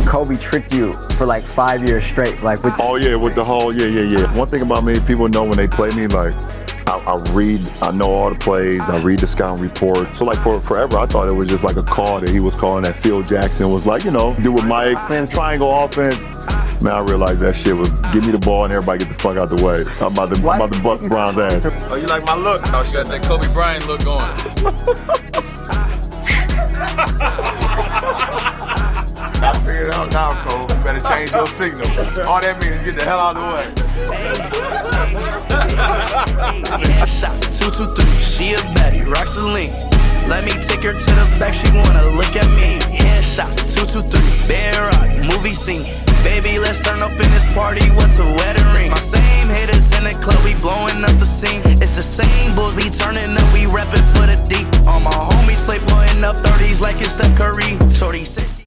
Kobe tricked you for like 5 years straight, like with. Oh yeah, with the whole One thing about me, people know when they play me, like I read, I know all the plays, I read the scouting report. So like for forever, I thought it was just like a call that he was calling that Phil Jackson was like, do with Mike, man, triangle offense. Man, I realized that shit was give me the ball and everybody get the fuck out the way. I'm about to bust Bron's ass. Oh, you like my look? Oh shit, that Kobe Bryant look going. I figured it out now, Cole. You better change your signal. All that means is get the hell out of the way. Shot 223, she a baddie, rocks a link. Let me take her to the back, she wanna look at me. Headshot 223, bear rock, movie scene. Baby, let's turn up in this party, what's a wedding ring? My same haters in the club, we blowing up the scene. It's the same bulls, we turning up, we reppin' for the deep. All my homies play putting up 30s like it's Steph Curry. Shorty said